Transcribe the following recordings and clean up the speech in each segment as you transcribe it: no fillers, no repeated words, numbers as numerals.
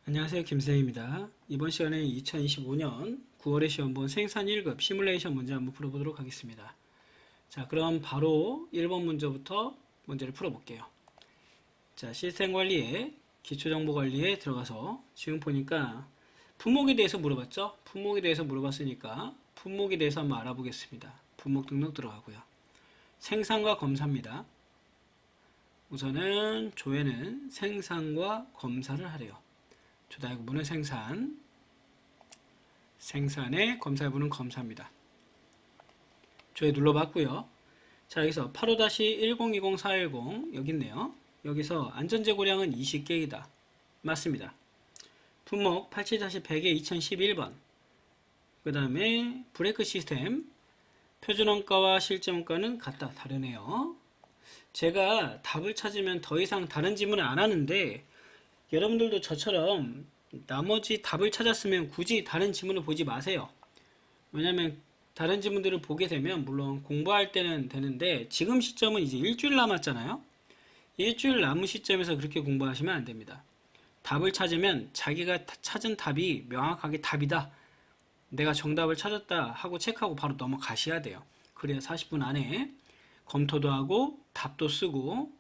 안녕하세요. 김쌤입니다. 이번 시간에 2025년 9월의 시험본 생산 1급 시뮬레이션 문제 한번 풀어보도록 하겠습니다. 자, 그럼 바로 1번 문제부터 문제를 풀어볼게요. 자, 시스템 관리에 기초정보 관리에 들어가서 지금 보니까 품목에 대해서 물어봤죠? 품목에 대해서 물어봤으니까 품목에 대해서 한번 알아보겠습니다. 품목 등록 들어가고요. 생산과 검사입니다. 우선은 조회는 생산과 검사를 하래요. 조다이구문은 생산의 검사부는 검사입니다. 조회 눌러봤고요. 자, 여기서 85-1020-410 여기 있네요. 여기서 안전재고량은 20개이다. 맞습니다. 품목 87-100에 2011번. 그 다음에 브레이크 시스템 표준원가와 실제원가는 같다. 다르네요. 제가 답을 찾으면 더 이상 다른 질문을 안 하는데 여러분들도 저처럼 나머지 답을 찾았으면 굳이 다른 지문을 보지 마세요. 왜냐면 다른 지문들을 보게 되면 물론 공부할 때는 되는데 지금 시점은 이제 일주일 남았잖아요. 일주일 남은 시점에서 그렇게 공부하시면 안 됩니다. 답을 찾으면 자기가 찾은 답이 명확하게 답이다. 내가 정답을 찾았다 하고 체크하고 바로 넘어가셔야 돼요. 그래야 40분 안에 검토도 하고 답도 쓰고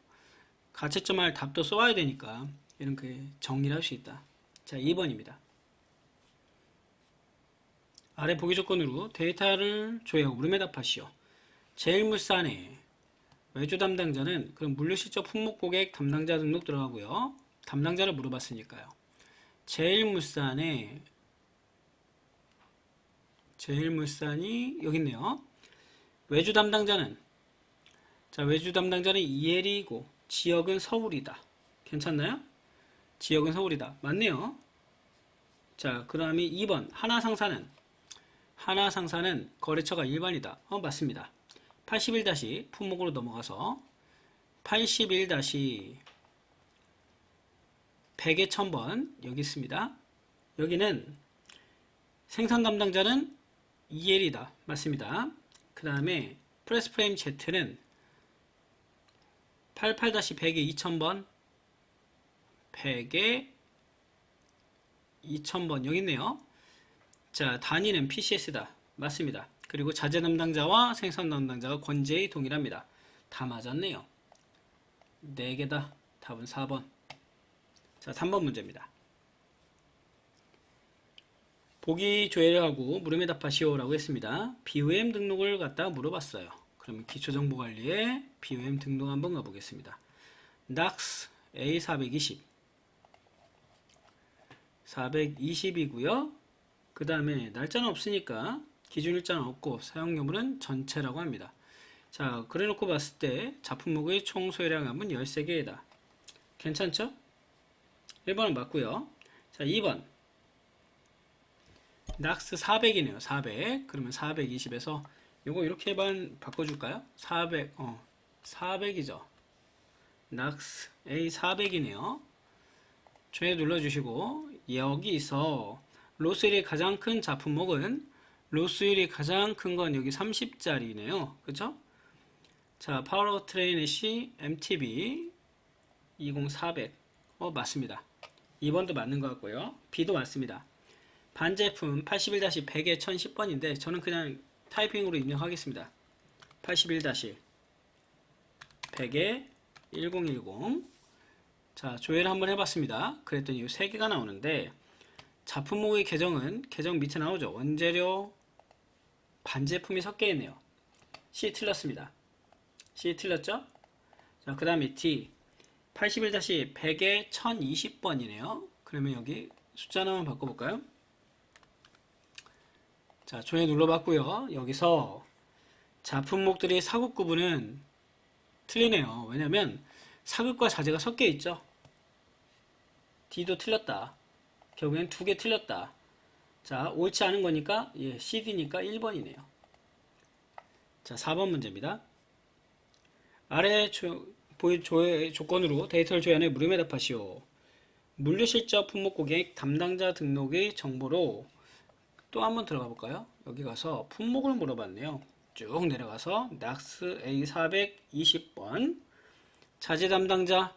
가채점할 답도 써와야 되니까 이렇게 정리를 할 수 있다. 자, 2번입니다. 아래 보기 조건으로 데이터를 조회하고 물음에 답하시오. 제일물산의 외주 담당자는 그럼 물류실적 품목 고객 담당자 등록 들어가고요. 담당자를 물어봤으니까요. 제일물산이 여기 있네요. 외주 담당자는 외주 담당자는 이혜리고 지역은 서울이다. 괜찮나요? 지역은 서울이다. 맞네요. 자, 그 다음에 2번 하나상사는 거래처가 일반이다. 맞습니다. 81- 품목으로 넘어가서 81-100에 1000번 여기 있습니다. 여기는 생산 담당자는 이엘이다. 맞습니다. 그 다음에 프레스프레임 Z는 88-100에 2000번 100에 2000번 여기 있네요. 자, 단위는 PCS다. 맞습니다. 그리고 자재 담당자와 생산 담당자가 권제의 동일합니다. 다 맞았네요. 4개다. 답은 4번. 자, 3번 문제입니다. 보기 조회를 하고 물음에 답하시오라고 했습니다. BOM 등록을 갖다 물어봤어요. 그러면 기초정보관리에 BOM 등록 한번 가보겠습니다. NACS A420 420이고요. 그 다음에 날짜는 없으니까 기준일자는 없고 사용유무는 전체라고 합니다. 자, 그래놓고 봤을 때 작품목의 총 소요량 합은 13개이다. 괜찮죠? 1번은 맞고요. 자, 2번 낙스 400이네요. 400. 그러면 420에서 요거 이렇게만 바꿔줄까요? 400이죠. 낙스 A400이네요. 조회 눌러주시고 여기서 로스율이 가장 큰 작품목은 로스율이 가장 큰 건 여기 30짜리네요. 그쵸? 자, 파워트레인 애쉬 MTB 20400 맞습니다. 2번도 맞는 것 같고요. B도 맞습니다. 반제품 81-100에 1010번인데 저는 그냥 타이핑으로 입력하겠습니다. 81-100에 1010 자, 조회를 한번 해봤습니다. 그랬더니 이 3개가 나오는데 작품목의 계정은 계정 밑에 나오죠. 원재료 반제품이 섞여 있네요. C 틀렸습니다. C 틀렸죠? 자, 그 다음에 D 81-100에 1020번이네요. 그러면 여기 숫자 하나만 바꿔볼까요? 자, 조회 눌러봤고요. 여기서 작품목들의 사급 구분은 틀리네요. 왜냐면 사급과 자재가 섞여 있죠. D도 틀렸다. 결국엔 2개 틀렸다. 자, 옳지 않은 거니까 CD니까 1번이네요. 자, 4번 문제입니다. 아래 조회 조건으로 데이터를 조회하는 물음에 답하시오. 물류실적 품목 고객 담당자 등록의 정보로 또 한번 들어가 볼까요? 여기 가서 품목을 물어봤네요. 쭉 내려가서 낙스 A420번 자재 담당자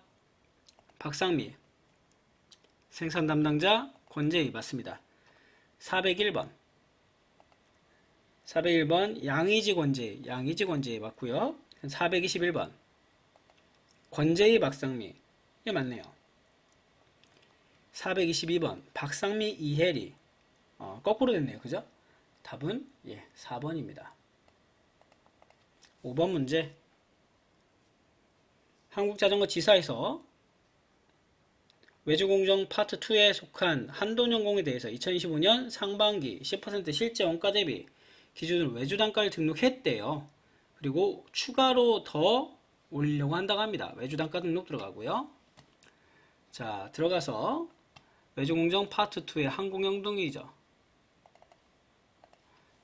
박상미 생산 담당자 권재희 맞습니다. 401번. 401번 양의지 권재희 맞고요. 421번 권재희 박상미 예 맞네요. 422번 박상미 이혜리 거꾸로 됐네요. 그죠? 답은 예 4번입니다. 5번 문제 한국자전거지사에서 외주공정 파트 2에 속한 한돈연공에 대해서 2025년 상반기 10% 실제 원가 대비 기준으로 외주단가를 등록했대요. 그리고 추가로 더 올리려고 한다고 합니다. 외주단가 등록 들어가고요. 자, 들어가서 외주공정 파트 2의 항공영동이죠.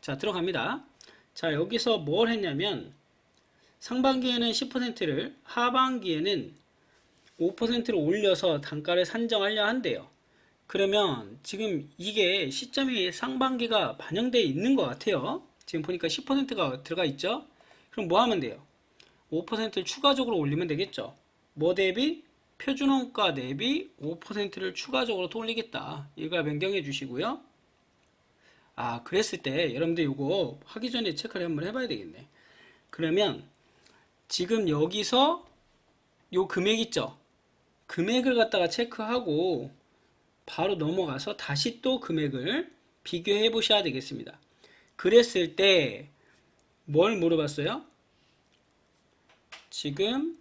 자, 들어갑니다. 자, 여기서 뭘 했냐면 상반기에는 10%를 하반기에는 5%로 올려서 단가를 산정하려 한대요. 그러면 지금 이게 시점이 상반기가 반영되어 있는 것 같아요. 지금 보니까 10%가 들어가 있죠. 그럼 뭐 하면 돼요? 5%를 추가적으로 올리면 되겠죠. 뭐 대비? 표준원가 대비 5%를 추가적으로 더 올리겠다. 이걸 변경해 주시고요. 아, 그랬을 때 여러분들 이거 하기 전에 체크를 한번 해봐야 되겠네. 그러면 지금 여기서 요 금액 있죠? 금액을 갖다가 체크하고 바로 넘어가서 다시 또 금액을 비교해 보셔야 되겠습니다. 그랬을 때 뭘 물어봤어요? 지금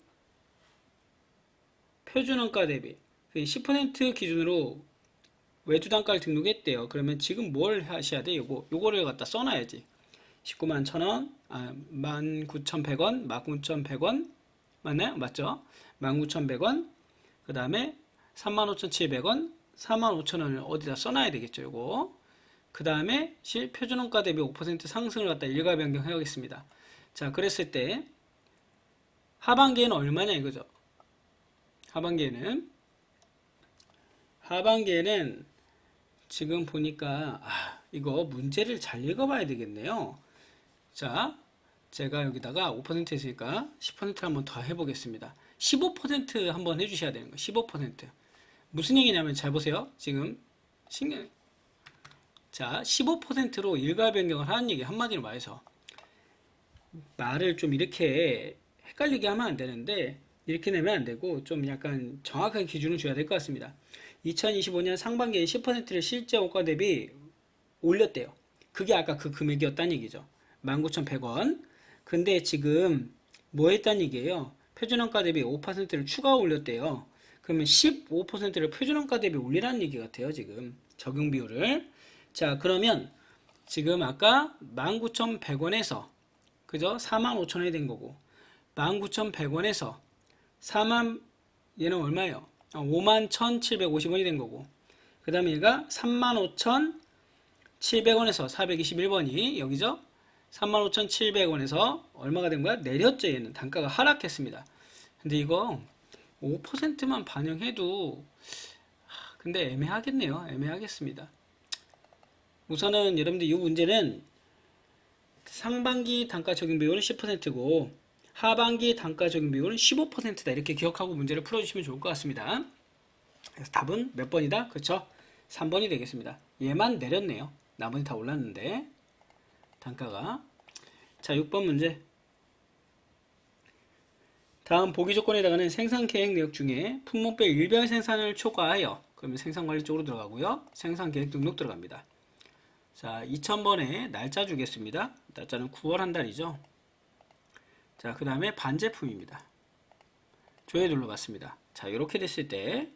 표준원가 대비 10% 기준으로 외주단가를 등록했대요. 그러면 지금 뭘 하셔야 돼? 요거를 갖다 써놔야지. 19만 1,000원, 19,100원, 19,100원 맞나요? 맞죠? 19,100원 그 다음에 35,700원 45,000원을 어디다 써놔야 되겠죠. 요거 그 다음에 실표준원가 대비 5% 상승을 갖다 일괄 변경해 오겠습니다. 자, 그랬을 때 하반기에는 얼마냐 이거죠. 하반기에는 지금 보니까 이거 문제를 잘 읽어봐야 되겠네요. 자, 제가 여기다가 5% 했으니까 10% 한번 더 해보겠습니다. 15% 한번 해주셔야 되는 거예요. 15%. 무슨 얘기냐면 잘 보세요. 지금 자, 15%로 일괄 변경을 하는 얘기 한마디로 말해서 말을 좀 이렇게 헷갈리게 하면 안 되는데 이렇게 내면 안 되고 좀 약간 정확하게 기준을 줘야 될 것 같습니다. 2025년 상반기에 10%를 실제 원가 대비 올렸대요. 그게 아까 그 금액이었다는 얘기죠. 19,100원. 근데 지금 뭐 했다는 얘기예요? 표준원가 대비 5%를 추가 올렸대요. 그러면 15%를 표준원가 대비 올리라는 얘기 같아요. 지금 적용 비율을. 자, 그러면 지금 아까 19,100원에서 그죠? 45,000원이 된 거고 19,100원에서 4만 얘는 얼마예요? 51,750원이 된 거고 그 다음에 얘가 35,700원에서 421번이 여기죠? 35,700원에서 얼마가 된 거야? 내렸죠. 얘는 단가가 하락했습니다. 근데 이거 5%만 반영해도 근데 애매하겠네요. 애매하겠습니다. 우선은 여러분들 이 문제는 상반기 단가 적용 비율은 10%고 하반기 단가 적용 비율은 15%다. 이렇게 기억하고 문제를 풀어주시면 좋을 것 같습니다. 그래서 답은 몇 번이다? 그렇죠? 3번이 되겠습니다. 얘만 내렸네요. 나머지 다 올랐는데 단가가. 자, 6번 문제. 다음 보기 조건에 해당하는 생산 계획 내역 중에 품목별 일별 생산을 초과하여 그러면 생산관리 쪽으로 들어가고요. 생산 계획 등록 들어갑니다. 자, 2000번에 날짜 주겠습니다. 날짜는 9월 한 달이죠. 자, 그 다음에 반제품입니다. 조회 눌러봤습니다. 자, 이렇게 됐을 때,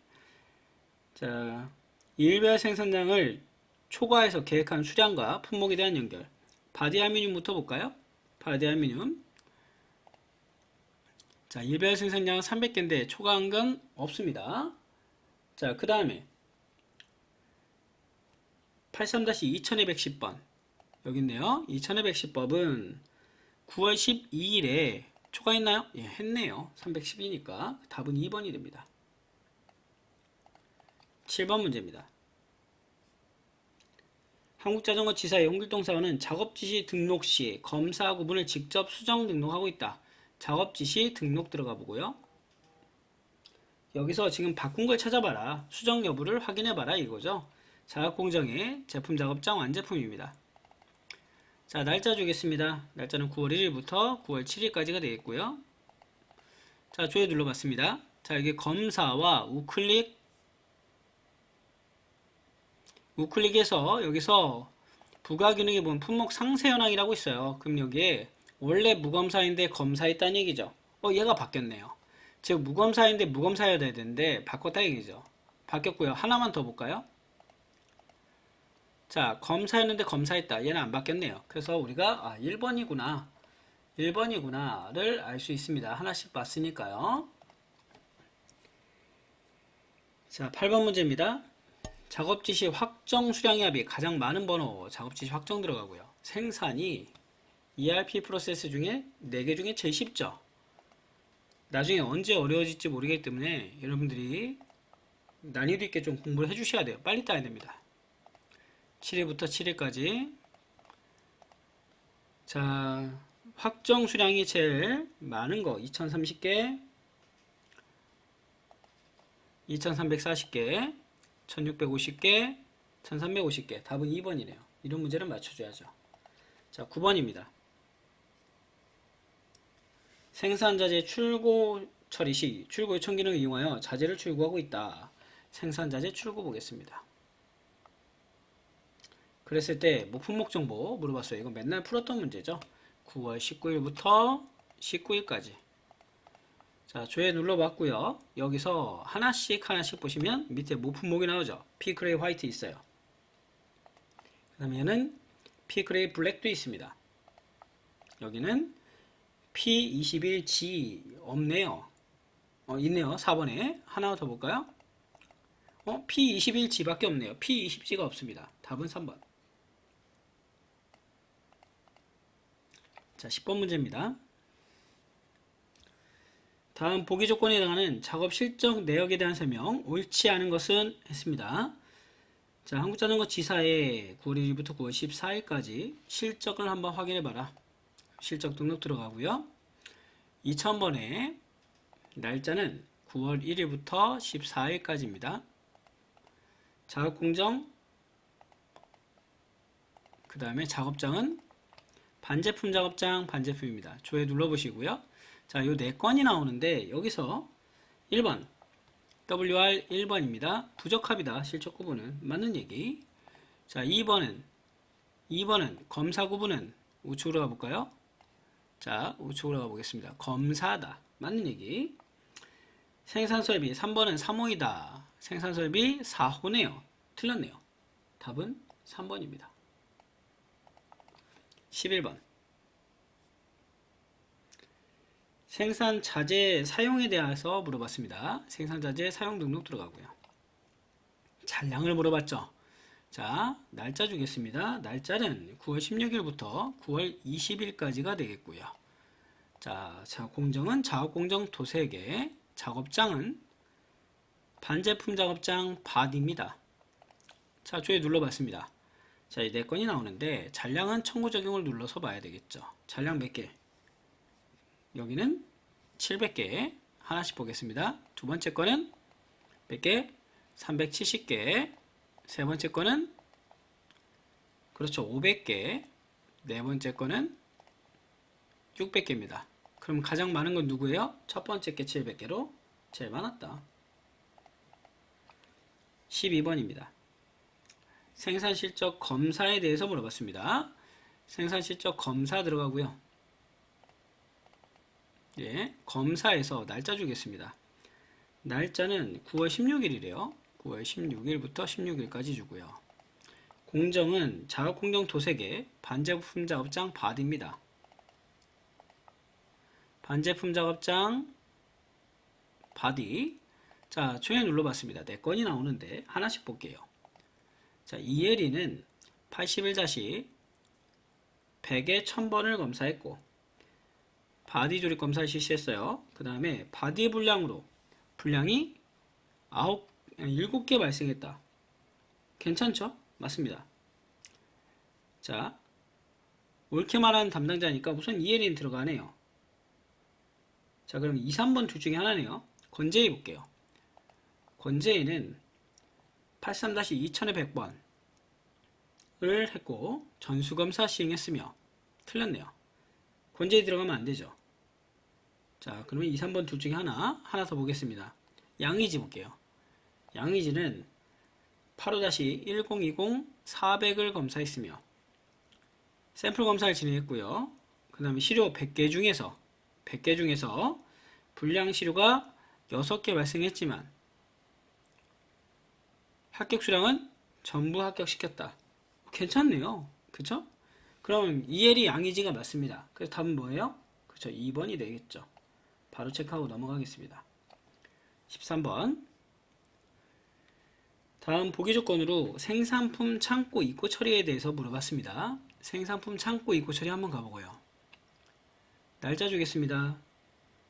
자, 일별 생산량을 초과해서 계획한 수량과 품목에 대한 연결. 바디알미늄부터 볼까요? 바디알미늄. 자, 일별 생산량은 300개인데 초과한 건 없습니다. 자, 그 다음에 83-2210번 여기 있네요. 2210법은 9월 12일에 초과했나요? 예, 했네요. 312니까 답은 2번이 됩니다. 7번 문제입니다. 한국자전거지사의 홍길동사원은 작업지시 등록 시 검사 구분을 직접 수정 등록하고 있다. 작업지시 등록 들어가 보고요. 여기서 지금 바꾼 걸 찾아봐라. 수정 여부를 확인해봐라 이거죠. 자가공정의 제품 작업장 완제품입니다. 자, 날짜 주겠습니다. 날짜는 9월 1일부터 9월 7일까지가 되겠고요. 자, 조회 눌러봤습니다. 자, 여기 검사와 우클릭해서 여기서 부가 기능에 보면 품목 상세 현황이라고 있어요. 그럼 여기에 원래 무검사인데 검사했다는 얘기죠. 얘가 바뀌었네요. 즉 무검사인데 무검사여야 되는데 바꿨다 얘기죠. 바뀌었고요. 하나만 더 볼까요? 자, 검사였는데 검사했다. 얘는 안 바뀌었네요. 그래서 우리가 1번이구나를 알 수 있습니다. 하나씩 봤으니까요. 자, 8번 문제입니다. 작업지시 확정 수량의 합이 가장 많은 번호 작업지시 확정 들어가고요. 생산이 ERP 프로세스 중에 4개 중에 제일 쉽죠. 나중에 언제 어려워질지 모르기 때문에 여러분들이 난이도 있게 좀 공부를 해주셔야 돼요. 빨리 따야 됩니다. 7일부터 7일까지. 자, 확정 수량이 제일 많은 거 2030개, 2340개, 1650개, 1350개. 답은 2번이네요. 이런 문제를 맞춰줘야죠. 자, 9번입니다. 생산자재 출고 처리 시 출고 요청 기능을 이용하여 자재를 출고하고 있다. 생산자재 출고 보겠습니다. 그랬을 때 뭐 품목 정보 물어봤어요. 이거 맨날 풀었던 문제죠. 9월 19일부터 19일까지. 자, 조회 눌러봤고요. 여기서 하나씩 보시면 밑에 모품목이 나오죠. P그레이 화이트 있어요. 그 다음에 얘는 P그레이 블랙도 있습니다. 여기는 P21G 없네요. 있네요. 4번에 하나 더 볼까요? P21G밖에 없네요. P20G가 없습니다. 답은 3번. 자, 10번 문제입니다. 다음 보기 조건에 해당하는 작업 실적 내역에 대한 설명, 옳지 않은 것은 했습니다. 자, 한국자전거 지사에 9월 1일부터 9월 14일까지 실적을 한번 확인해봐라. 실적 등록 들어가고요. 2000번에 날짜는 9월 1일부터 14일까지입니다. 작업공정, 그 다음에 작업장은 반제품 작업장 반제품입니다. 조회 눌러보시고요. 자, 요 4건이 나오는데 여기서 1번 WR 1번입니다. 부적합이다. 실적 구분은 맞는 얘기. 자, 2번은 검사 구분은 우측으로 가볼까요? 자, 우측으로 가보겠습니다. 검사다. 맞는 얘기. 생산설비 3번은 3호이다. 생산설비 4호네요. 틀렸네요. 답은 3번입니다. 11번 생산자재 사용에 대해서 물어봤습니다. 생산자재 사용 등록 들어가고요. 잔량을 물어봤죠. 자, 날짜 주겠습니다. 날짜는 9월 16일부터 9월 20일까지가 되겠고요. 자, 공정은 작업공정 도색에, 작업장은 반제품 작업장 밭입니다. 자, 조회 눌러봤습니다. 자, 이 4건이 나오는데 잔량은 청구 적용을 눌러서 봐야 되겠죠. 잔량 몇 개? 여기는 700개. 하나씩 보겠습니다. 두 번째 거는 몇 개? 370개. 세 번째 거는 그렇죠. 500개. 네 번째 거는 600개입니다. 그럼 가장 많은 건 누구예요? 첫 번째 게 700개로 제일 많았다. 12번입니다. 생산실적 검사에 대해서 물어봤습니다. 생산실적 검사 들어가고요. 예, 검사에서 날짜 주겠습니다. 날짜는 9월 16일이래요. 9월 16일부터 16일까지 주고요. 공정은 작업공정 도색에 반제품 작업장 밭입니다. 반제품 작업장 밭이. 자, 조회 눌러봤습니다. 4건이 나오는데 하나씩 볼게요. 자, 이혜리는 81-100에 1000번을 검사했고 바디 조립 검사를 실시했어요. 그 다음에 바디 분량으로 분량이 7개 발생했다. 괜찮죠? 맞습니다. 자, 옳게 말하는 담당자니까 우선 이혜리는 들어가네요. 자, 그럼 2, 3번 둘 중에 하나네요. 건재해 볼게요. 권재희는 83-2100번을 했고 전수검사 시행했으며 틀렸네요. 권재희 들어가면 안되죠. 자, 그러면 2, 3번 둘 중에 하나 더 보겠습니다. 양의지 볼게요. 양의지는 85-1020 400을 검사했으며 샘플 검사를 진행했고요. 그 다음에 시료 100개 중에서 불량 시료가 6개 발생했지만 합격 수량은 전부 합격시켰다. 괜찮네요. 그쵸? 그럼 EL이 양의지가 맞습니다. 그래서 답은 뭐예요? 그쵸, 2번이 되겠죠. 바로 체크하고 넘어가겠습니다. 13번. 다음 보기 조건으로 생산품 창고 입고 처리에 대해서 물어봤습니다. 생산품 창고 입고 처리 한번 가보고요. 날짜 주겠습니다.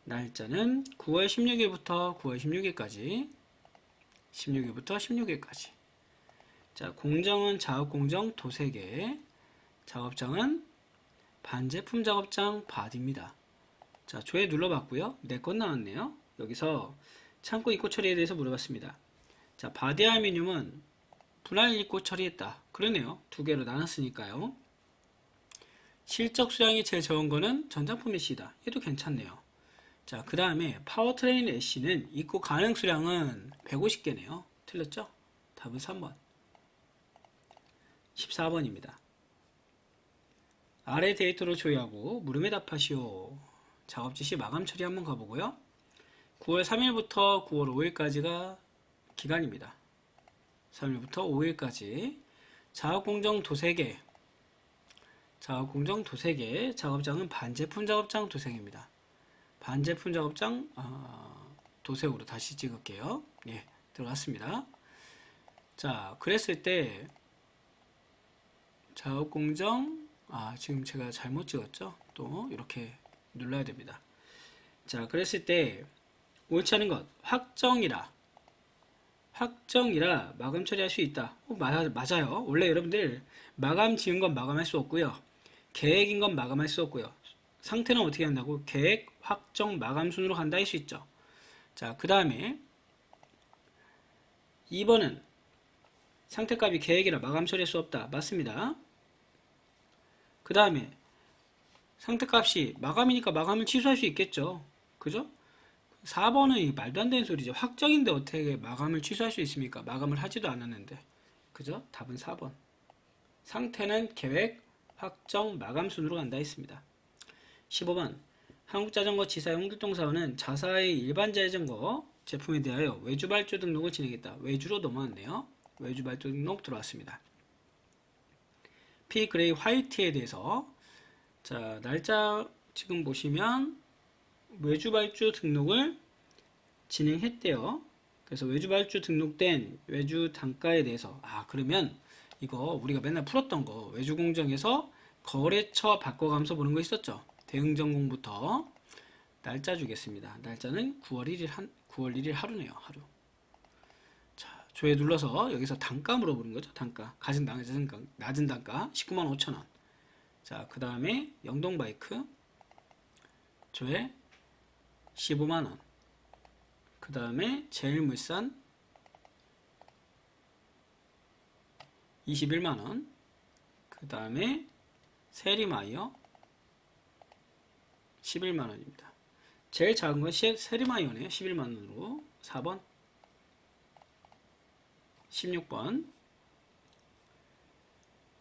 날짜는 9월 16일부터 9월 16일까지. 16일부터 16일까지. 자, 공정은 작업공정 도색에, 작업장은 반제품 작업장 바디입니다. 자, 조회 눌러봤고요. 4건 나왔네요. 여기서 창고 입고 처리에 대해서 물어봤습니다. 자, 바디 알루미늄은 분할 입고 처리했다. 그러네요. 2개로 나눴으니까요. 실적 수량이 제일 적은 거는 전장품 애쉬다. 얘도 괜찮네요. 자, 그 다음에 파워트레인 애쉬는 입고 가능 수량은 150개네요. 틀렸죠? 답은 3번. 14번입니다. 아래 데이터로 조회하고 물음에 답하시오. 작업 지시 마감 처리 한번 가보고요. 9월 3일부터 9월 5일까지가 기간입니다. 3일부터 5일까지 작업공정 도색에, 작업장은 반제품 작업장 도색입니다. 반제품 작업장 도색으로 다시 찍을게요. 예, 들어갔습니다. 자, 그랬을 때 작업공정, 지금 제가 잘못 찍었죠? 또 이렇게 눌러야 됩니다. 자, 그랬을 때 옳지 않은 것, 확정이라 마감 처리할 수 있다. 맞아요. 원래 여러분들 마감 지은 건 마감할 수 없고요. 계획인 건 마감할 수 없고요. 상태는 어떻게 한다고? 계획, 확정, 마감 순으로 간다 할 수 있죠. 자, 그 다음에 2번은 상태값이 계획이라 마감 처리할 수 없다. 맞습니다. 그 다음에 상태값이 마감이니까 마감을 취소할 수 있겠죠. 그죠? 4번은 말도 안 되는 소리죠. 확정인데 어떻게 마감을 취소할 수 있습니까? 마감을 하지도 않았는데. 그죠? 답은 4번. 상태는 계획, 확정, 마감 순으로 간다 했습니다. 15번. 한국자전거 지사 홍길동사원은 자사의 일반 자전거 제품에 대하여 외주 발주 등록을 진행했다. 외주로 넘어왔네요. 외주 발주 등록 들어왔습니다. P 그레이 화이트에 대해서, 자, 날짜 지금 보시면 외주 발주 등록을 진행했대요. 그래서 외주 발주 등록된 외주 단가에 대해서, 그러면 이거 우리가 맨날 풀었던 거, 외주 공정에서 거래처 바꿔가면서 보는 거 있었죠. 대응 전공부터 날짜 주겠습니다. 날짜는 9월 1일 하루네요. 하루. 자, 조회 눌러서 여기서 단가 물어보는 거죠. 단가. 가진 낮은 단가 195,000원. 자, 그 다음에 영동바이크 조회 15만원. 그 다음에 제일물산 21만원. 그 다음에 세리마이어 11만원입니다. 제일 작은 건 세리마이어네요. 11만원으로. 4번. 16번.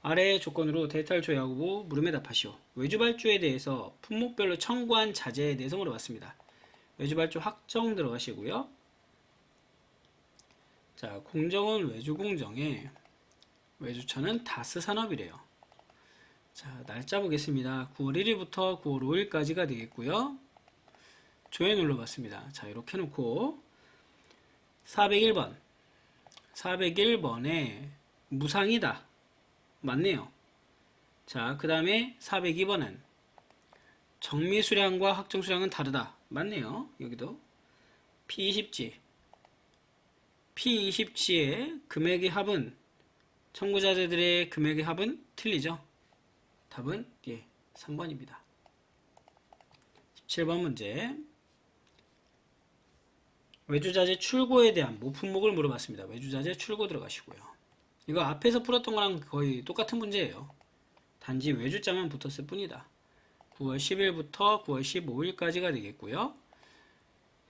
아래의 조건으로 데이터를 조회하고 물음에 답하시오. 외주발주에 대해서 품목별로 청구한 자재에 대해서 물어봤습니다. 외주발주 확정 들어가시고요. 자, 공정은 외주공정에 외주처는 다스산업이래요. 자, 날짜 보겠습니다. 9월 1일부터 9월 5일까지가 되겠고요. 조회 눌러봤습니다. 자, 이렇게 해놓고 401번에 무상이다. 맞네요. 자, 그 다음에 402번은 정미수량과 확정수량은 다르다. 맞네요. 여기도 P20G의 금액의 합은, 청구자재들의 금액의 합은 틀리죠. 답은 3번입니다. 17번 문제. 외주자재 출고에 대한 모품목을 물어봤습니다. 외주자재 출고 들어가시고요. 이거 앞에서 풀었던 거랑 거의 똑같은 문제예요. 단지 외주자만 붙었을 뿐이다. 9월 10일부터 9월 15일까지가 되겠고요.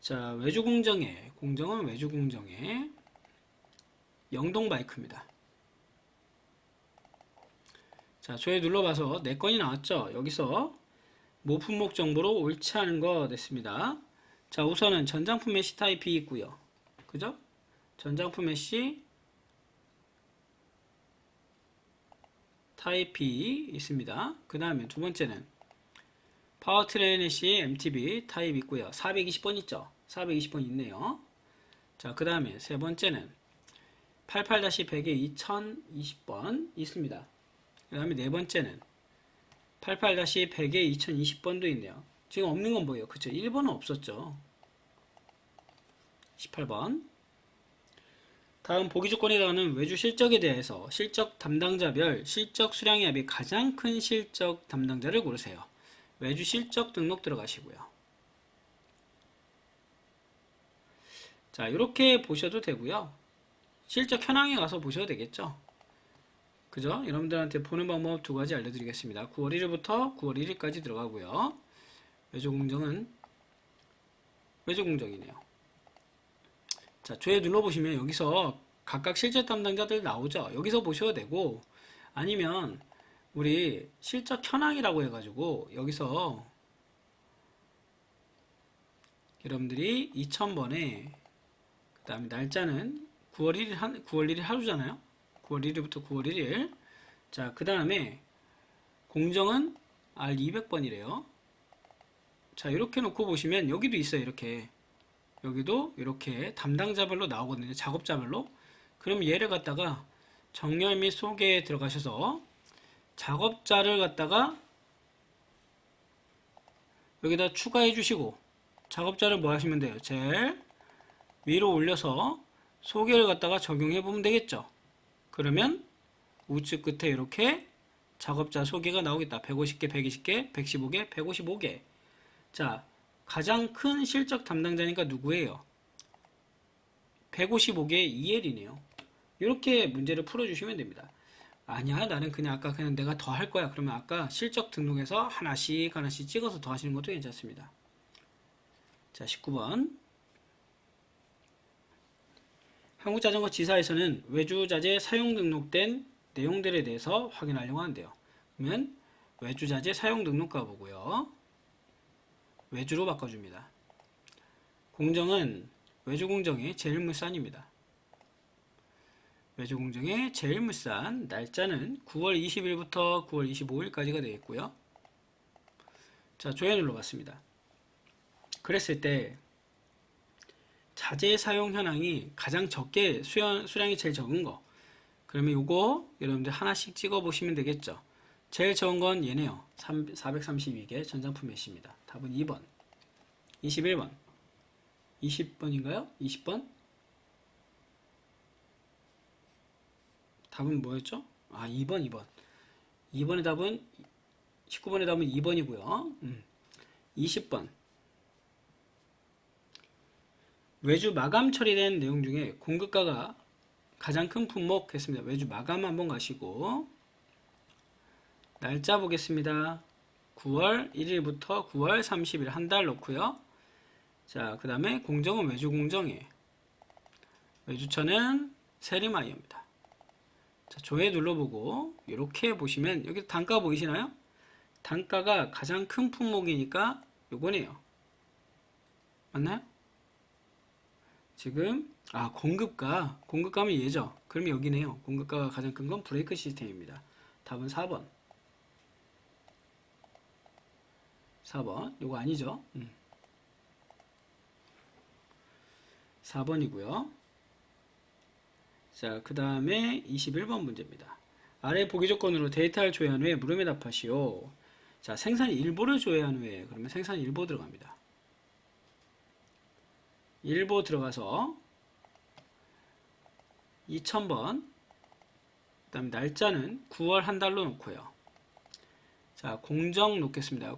자, 외주공정에, 공정은 외주공정에 영동바이크입니다. 자, 조회 눌러봐서 4건이 나왔죠. 여기서 모품목 정보로 옳지 않은 거 됐습니다. 자, 우선은 전장품 메시 타입 B 있고요. 그죠? 전장품 메시 타입 B 있습니다. 그 다음에 두 번째는 파워트레인 메시 MTB 타입 있고요. 420번 있죠? 420번 있네요. 자, 그 다음에 세 번째는 88-100에 2020번 있습니다. 그 다음에 네 번째는 88-100에 2020번도 있네요. 지금 없는 건 뭐예요? 그쵸? 1번은 없었죠. 18번. 다음 보기 조건에 해당하는 외주 실적에 대해서 실적 담당자별 실적 수량의 합이 가장 큰 실적 담당자를 고르세요. 외주 실적 등록 들어가시고요. 자, 이렇게 보셔도 되고요. 실적 현황에 가서 보셔도 되겠죠. 그죠? 여러분들한테 보는 방법 두 가지 알려드리겠습니다. 9월 1일부터 9월 1일까지 들어가고요. 외주공정은 외주공정이네요. 자, 조회 눌러보시면 여기서 각각 실적 담당자들 나오죠. 여기서 보셔도 되고, 아니면 우리 실적 현황이라고 해가지고 여기서 여러분들이 2000번에 그 다음에 날짜는 9월 1일 하루잖아요. 9월 1일부터 9월 1일. 자, 그 다음에 공정은 R200번이래요. 자, 이렇게 놓고 보시면 여기도 있어요. 이렇게. 여기도 이렇게 담당자별로 나오거든요. 작업자별로. 그럼 얘를 갖다가 정렬 및 소개에 들어가셔서 작업자를 갖다가 여기다 추가해 주시고 작업자를 뭐 하시면 돼요? 제일 위로 올려서 소개를 갖다가 적용해 보면 되겠죠. 그러면 우측 끝에 이렇게 작업자 소개가 나오겠다. 150개, 120개, 115개, 155개. 자, 가장 큰 실적 담당자니까 누구예요? 155개의 EL이네요. 이렇게 문제를 풀어주시면 됩니다. 아니야, 나는 그냥 아까 그냥 내가 더 할 거야. 그러면 아까 실적 등록해서 하나씩 하나씩 찍어서 더 하시는 것도 괜찮습니다. 자, 19번. 한국자전거 지사에서는 외주자재 사용 등록된 내용들에 대해서 확인하려고 하는데요. 그러면 외주자재 사용 등록 가보고요. 외주로 바꿔줍니다. 공정은 외주공정의 제일물산입니다. 외주공정의 제일물산 날짜는 9월 20일부터 9월 25일까지가 되겠고요. 자, 조회 눌러봤습니다. 그랬을 때 자재 사용 현황이 가장 적게 수량이 제일 적은 거, 그러면 요거 여러분들 하나씩 찍어 보시면 되겠죠. 제일 적은 건 얘네요. 432개 전장품 메시입니다. 답은 2번. 21번. 20번인가요? 20번? 답은 뭐였죠? 아, 2번, 2번. 2번의 답은, 19번의 답은 2번이고요. 20번. 외주 마감 처리된 내용 중에 공급가가 가장 큰 품목 했습니다. 외주 마감 한번 가시고, 날짜 보겠습니다. 9월 1일부터 9월 30일 한 달 넣고요. 자, 그 다음에 공정은 외주공정에 외주처는 세리마이어입니다. 자, 조회 눌러보고 이렇게 보시면 여기 단가 보이시나요? 단가가 가장 큰 품목이니까 요거네요. 맞나요? 지금 공급가면 얘죠. 그럼 여기네요. 공급가가 가장 큰 건 브레이크 시스템입니다. 답은 4번. 4번. 요거 아니죠? 4번이고요. 자, 그 다음에 21번 문제입니다. 아래 보기 조건으로 데이터를 조회한 후에 물음에 답하시오. 자, 생산 일보를 조회한 후에 그러면 생산 일보 들어갑니다. 일보 들어가서 2000번 그 다음에 날짜는 9월 한 달로 놓고요. 자, 공정 놓겠습니다.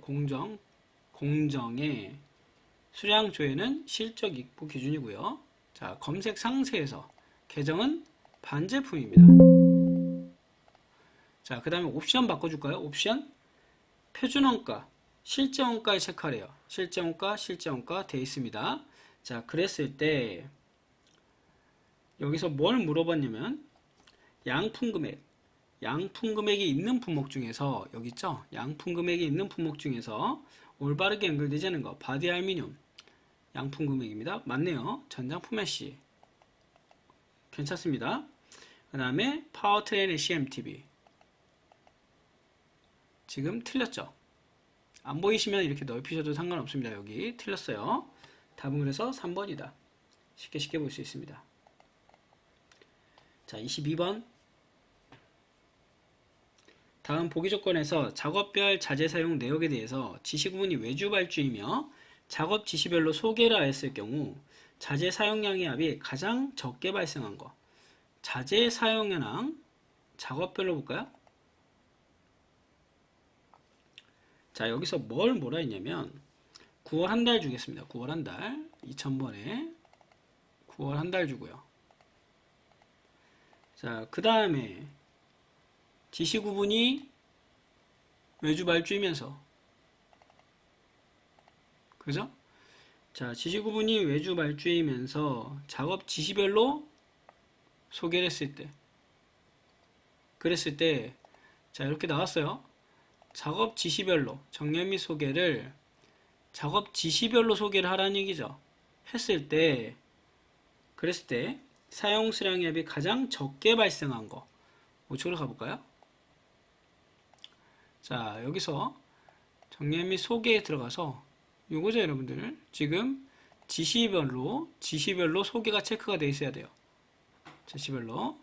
공정에 수량 조회는 실적 입고 기준이고요. 자, 검색 상세에서 계정은 반제품입니다. 자, 그 다음에 옵션 바꿔줄까요? 옵션 표준원가, 실제원가를 체크하래요. 실제원가, 실제원가 돼 있습니다. 자, 그랬을 때 여기서 뭘 물어봤냐면 양품금액, 양품금액이 있는 품목 중에서 여기 있죠? 양품금액이 있는 품목 중에서 올바르게 연결되지 않은 거 바디 알미늄 양품금액입니다. 맞네요. 전장품 애쉬 괜찮습니다. 그 다음에 파워트레인 CMTB 지금 틀렸죠? 안 보이시면 이렇게 넓히셔도 상관없습니다. 여기 틀렸어요. 답은 그래서 3번이다. 쉽게 볼 수 있습니다. 자, 22번. 다음 보기 조건에서 작업별 자재 사용 내역에 대해서 지시 구문이 외주 발주이며 작업 지시별로 소개를 하였을 경우 자재 사용량의 합이 가장 적게 발생한 거. 자재 사용 현황 작업별로 볼까요? 자, 여기서 뭐라 했냐면 9월 한 달 주겠습니다. 9월 한 달 2000번에 9월 한 달 주고요. 자, 그 다음에 지시 구분이 외주 발주이면서 그죠? 자, 지시 구분이 외주 발주이면서 작업 지시별로 소개를 했을 때 그랬을 때 자, 이렇게 나왔어요. 작업 지시별로 정렬 및 소개를 작업 지시별로 소개를 하라는 얘기죠. 했을 때 그랬을 때 사용 수량의 합이 가장 적게 발생한 거 5초로 가볼까요? 자, 여기서 정렬 및 소개에 들어가서 요거죠 여러분들. 지금 지시별로 소개가 체크가 되어 있어야 돼요. 지시별로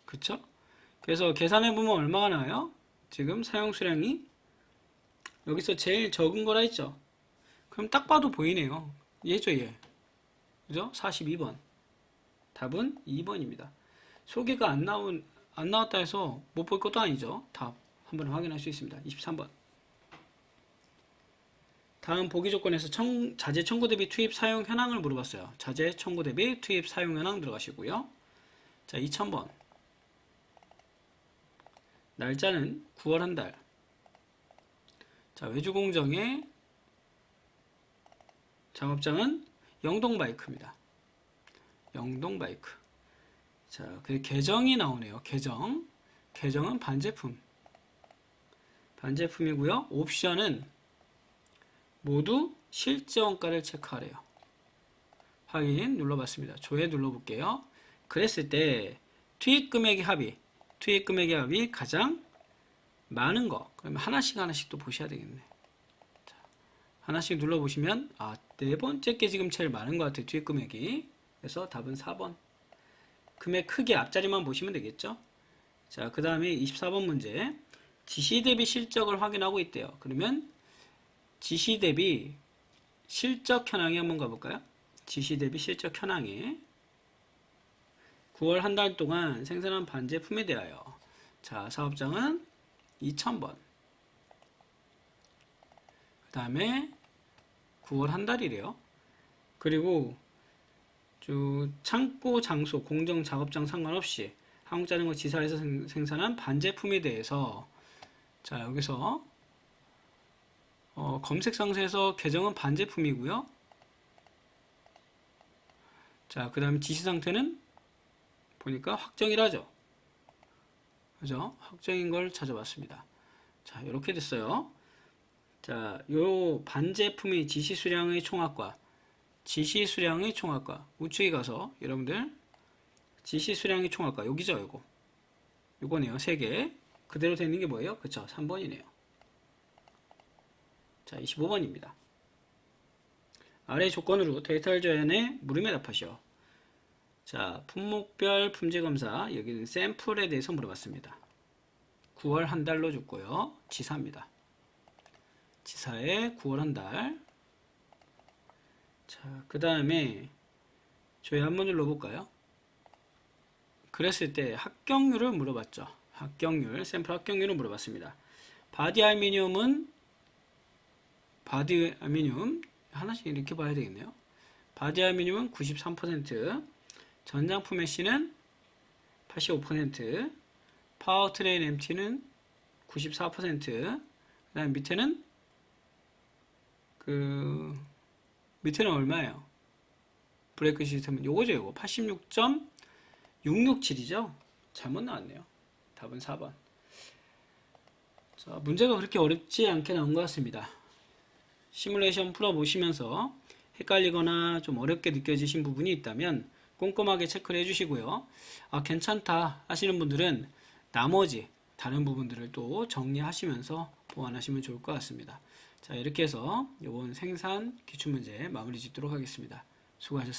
그쵸? 그래서 계산해보면 얼마가 나와요? 지금 사용 수량이 여기서 제일 적은 거라 했죠. 그럼 딱 봐도 보이네요. 얘죠 얘. 그죠? 42번. 답은 2번입니다. 소개가 안 나왔다 해서 못 볼 것도 아니죠. 답 한번 확인할 수 있습니다. 23번. 다음 보기 조건에서 자재 청구 대비 투입 사용 현황을 물어봤어요. 자재 청구 대비 투입 사용 현황 들어가시고요. 자, 2000번. 날짜는 9월 한 달. 자, 외주 공정의 작업장은 영동바이크입니다. 영동바이크. 자, 그 계정이 나오네요. 계정은 반제품. 반제품이고요. 옵션은 모두 실제원가를 체크하래요. 확인 눌러봤습니다. 조회 눌러볼게요. 그랬을 때 투입 금액의 합이 가장 많은 거. 그러면 하나씩 또 보셔야 되겠네. 자, 하나씩 눌러보시면 네 번째 게 지금 제일 많은 것 같아요. 투입 금액이. 그래서 답은 4번. 금액 크기 앞자리만 보시면 되겠죠. 자, 그 다음에 24번 문제. 지시 대비 실적을 확인하고 있대요. 그러면 지시 대비 실적 현황에 한번 가볼까요? 지시 대비 실적 현황에 9월 한 달 동안 생산한 반제품에 대하여 자, 사업장은 2000번. 그 다음에 9월 한 달이래요. 그리고 창고 장소 공정 작업장 상관없이 한국자전거 지사에서 생산한 반제품에 대해서 자, 여기서 검색 상세에서 계정은 반제품이고요. 자, 그 다음에 지시 상태는 보니까 확정이라죠. 그죠? 확정인 걸 찾아봤습니다. 자, 이렇게 됐어요. 자, 요 반제품의 지시 수량의 총합과 우측에 가서 여러분들 지시 수량의 총합과 여기죠, 요거네요. 3개. 그대로 되는 게 뭐예요? 그쵸? 3번이네요. 자, 25번입니다. 아래 조건으로 데이터를 조회해 물음에 답하시오. 자, 품목별 품질검사 여기는 샘플에 대해서 물어봤습니다. 9월 한 달로 줬고요. 지사입니다. 지사에 9월 한 달. 자, 그 다음에 조회 한번 눌러볼까요? 그랬을 때 합격률을 물어봤죠. 샘플 합격률을 물어봤습니다. 바디 알미늄은 바디아미늄 하나씩 이렇게 봐야 되겠네요. 바디아미늄은 93%, 전장품 C는 85%, 파워트레인 MT는 94%, 그 다음 밑에는 밑에는 얼마예요? 브레이크 시스템은 요거죠, 요거. 86.667이죠? 잘못 나왔네요. 답은 4번. 자, 문제가 그렇게 어렵지 않게 나온 것 같습니다. 시뮬레이션 풀어보시면서 헷갈리거나 좀 어렵게 느껴지신 부분이 있다면 꼼꼼하게 체크를 해주시고요. 아, 괜찮다 하시는 분들은 나머지 다른 부분들을 또 정리하시면서 보완하시면 좋을 것 같습니다. 자, 이렇게 해서 이번 생산 기출문제 마무리 짓도록 하겠습니다. 수고하셨습니다.